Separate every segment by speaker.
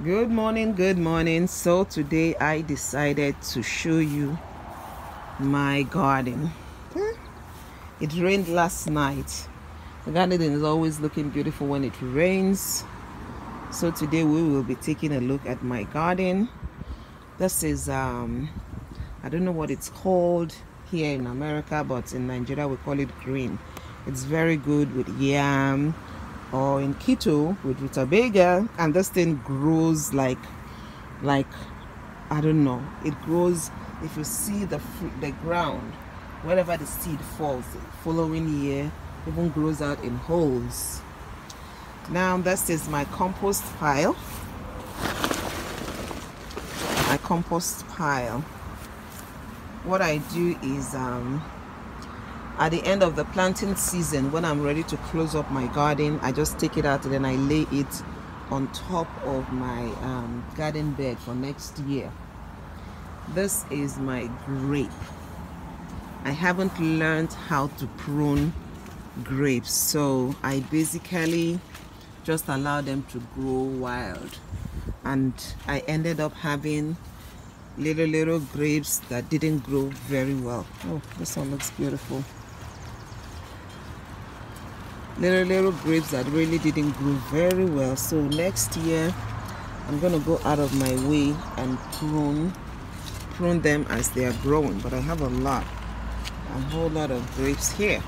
Speaker 1: Good morning. So today I decided to show you my garden. It rained last night. The garden is always looking beautiful when it rains. So today we will be taking a look at my garden. This is I don't know what it's called here in America, but in Nigeria we call it green. It's very good with yam, or in Keto with rutabaga, and this thing grows like I don't know, it grows. If you see the ground, wherever the seed falls, the following year even grows out in holes. Now this is my compost pile. What I do is at the end of the planting season, when I'm ready to close up my garden, I just take it out and then I lay it on top of my garden bed for next year. This is my grape. I haven't learned how to prune grapes, so I basically just allow them to grow wild, and I ended up having little grapes that didn't grow very well. Oh, this one looks beautiful. Little grapes that really didn't grow very well. So next year I'm gonna go out of my way and prune them as they are growing. But I have a whole lot of grapes here.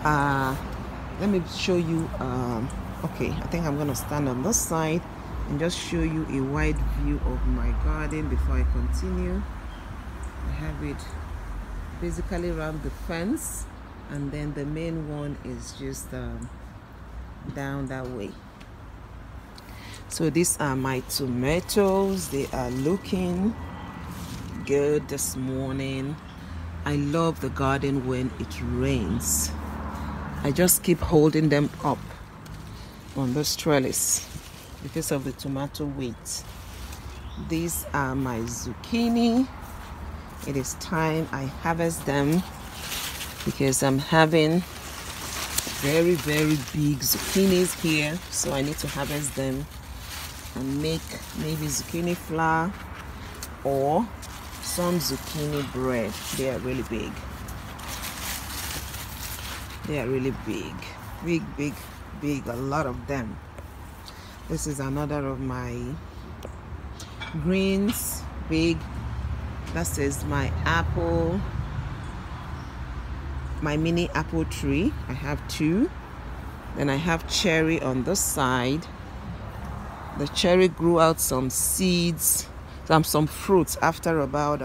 Speaker 1: Let me show you. Okay, I think I'm gonna stand on this side and just show you a wide view of my garden before I continue. I have it basically around the fence, and then the main one is just down that way. So these are my tomatoes. They are looking good this morning. I love the garden when it rains. I just keep holding them up on this trellis because of the tomato weight. These are my zucchini. It is time I harvest them because I'm having very big zucchinis here, so I need to harvest them and make maybe zucchini flour or some zucchini bread. They are really big. They are really big, a lot of them. This is another of my greens, big. That is my apple, my mini apple tree. I have two. Then I have cherry on this side. The cherry grew out some seeds, some fruits after about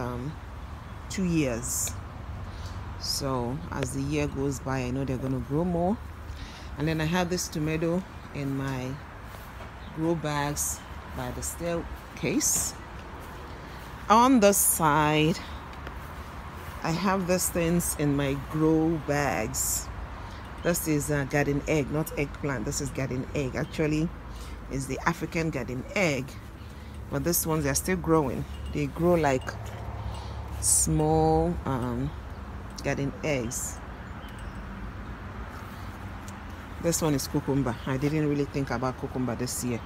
Speaker 1: 2 years. So as the year goes by, I know they're going to grow more. And then I have this tomato in my grow bags by the staircase. On the side, I have these things in my grow bags. This is a garden egg, not eggplant. This is garden egg. Actually, it's the African garden egg, but these ones are still growing. They grow like small garden eggs. This one is cucumber. I didn't really think about cucumber this year,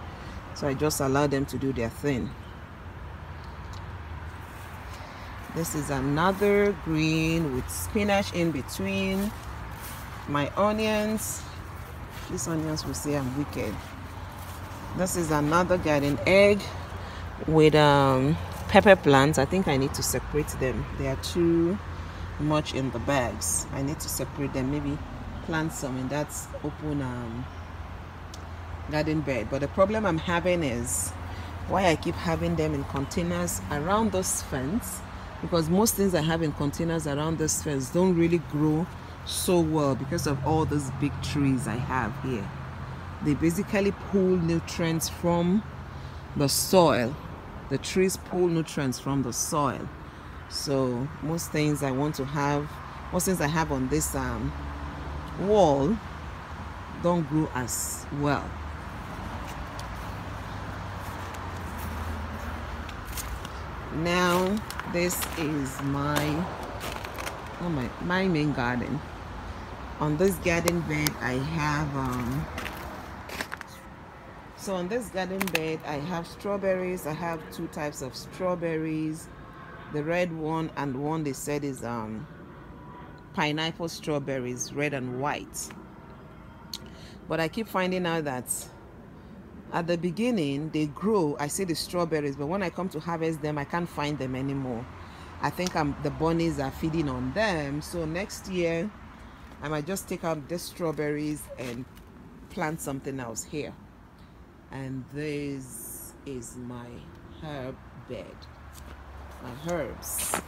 Speaker 1: so I just allowed them to do their thing. This is another green with spinach in between. My onions. These onions will say I'm wicked. This is another garden egg with pepper plants. I think I need to separate them. They are too much in the bags. I need to separate them. Maybe plant some in that open garden bed. But the problem I'm having is why I keep having them in containers around this fence, because most things I have in containers around this fence don't really grow so well because of all those big trees I have here. They basically pull nutrients from the soil. The trees pull nutrients from the soil. So most things I have on this wall don't grow as well. Now this is my main garden. On this garden bed I have So on this garden bed, I have strawberries. I have two types of strawberries, the red one and one they said is pineapple strawberries, red and white. But I keep finding out that at the beginning they grow, I see the strawberries, but when I come to harvest them, I can't find them anymore. I think the bunnies are feeding on them. So next year I might just take out the strawberries and plant something else here. And this is my herb bed, my herbs.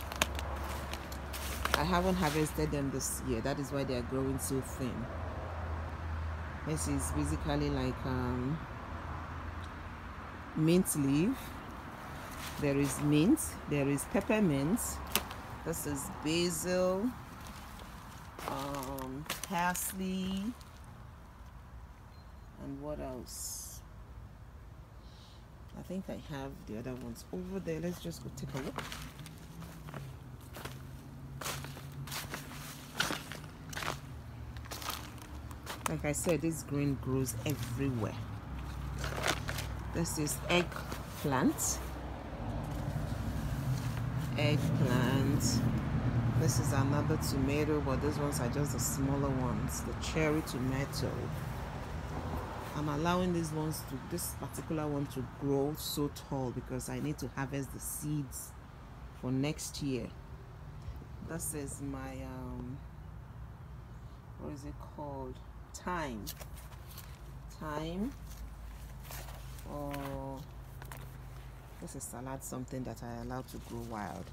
Speaker 1: I haven't harvested them this year, that is why they are growing so thin. This is basically like mint leaf. There is mint, there is peppermint, this is basil, parsley, and what else? I think I have the other ones over there. Let's just go take a look. Like I said, this green grows everywhere. This is eggplant. This is another tomato, but these ones are just the smaller ones, the cherry tomato. I'm allowing this particular one to grow so tall because I need to harvest the seeds for next year. This is my what is it called? Thyme. Or this is salad, something that I allow to grow wild.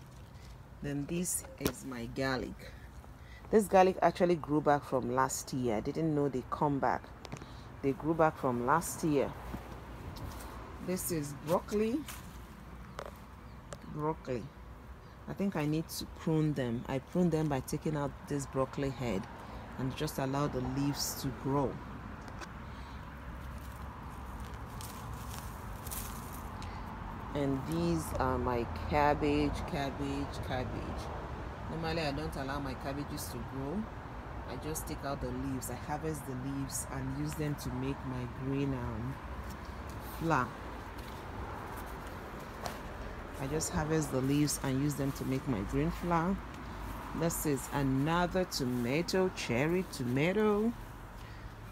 Speaker 1: Then this is my garlic. This garlic actually grew back from last year. I didn't know they come back. They grew back from last year. This is broccoli. I think I need to prune them. I prune them by taking out this broccoli head and just allow the leaves to grow. And these are my cabbage. Normally I don't allow my cabbages to grow. I just take out the leaves. I harvest the leaves and use them to make my green flour. I just harvest the leaves and use them to make my green flour. This is another tomato, cherry tomato,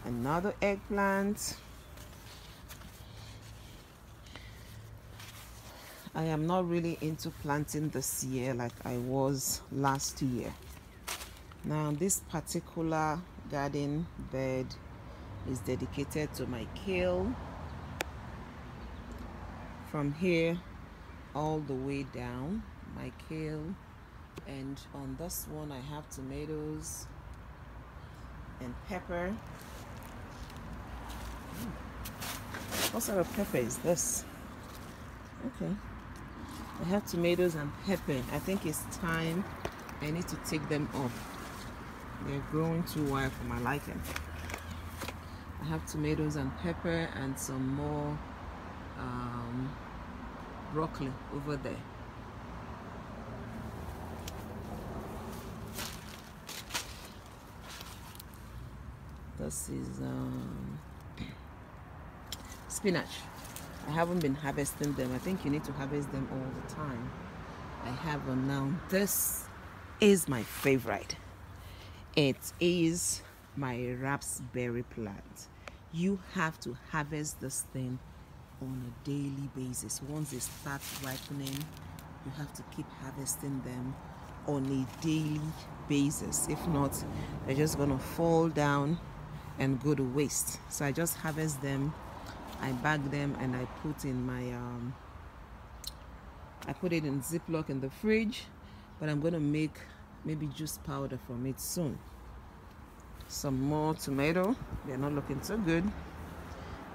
Speaker 1: another eggplant. I am not really into planting this year like I was last year. Now this particular garden bed is dedicated to my kale. From here all the way down, my kale. And on this one I have tomatoes and pepper. What sort of pepper is this? Okay, I have tomatoes and pepper. I think it's time I need to take them off. They're growing too wild for my liking. I have tomatoes and pepper and some more broccoli over there. This is spinach. I haven't been harvesting them. I think you need to harvest them all the time. I have one now. This is my favorite. It is my raspberry plant. You have to harvest this thing on a daily basis. Once they start ripening, you have to keep harvesting them on a daily basis. If not, they're just gonna fall down and go to waste. So I just harvest them, I bag them, and I put in my I put it in Ziploc in the fridge, but I'm gonna make maybe juice powder from it soon. Some more tomato, they're not looking so good.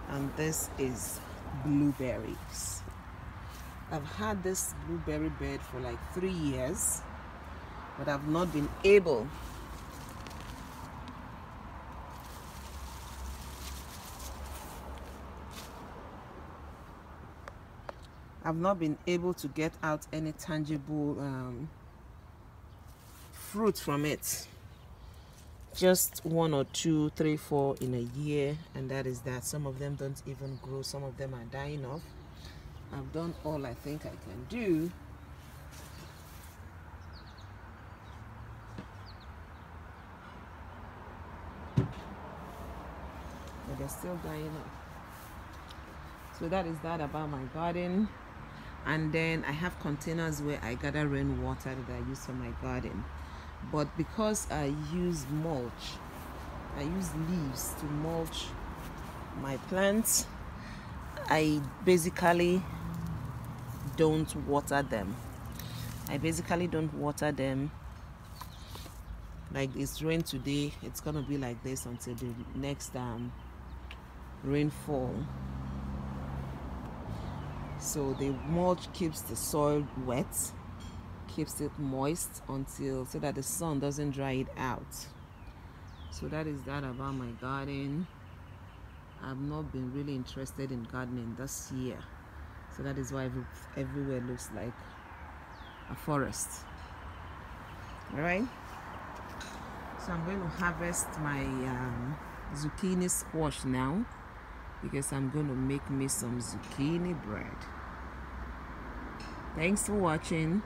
Speaker 1: And this is blueberries. I've had this blueberry bed for like 3 years, but I've not been able to get out any tangible fruit from it. just 1 or 2, 3, 4 in a year, and that is that. Some of them don't even grow, some of them are dying off. I've done all I think I can do. But they're still dying off. So that is that about my garden. And then I have containers where I gather rainwater that I use for my garden. But because I use mulch, I use leaves to mulch my plants, I basically don't water them. Like it's rain today, it's gonna be like this until the next rainfall. So the mulch keeps the soil wet, keeps it moist so that the sun doesn't dry it out. So that is that about my garden. I've not been really interested in gardening this year, so that is why everywhere looks like a forest. All right, so I'm going to harvest my zucchini squash now, because I'm going to make me some zucchini bread. Thanks for watching.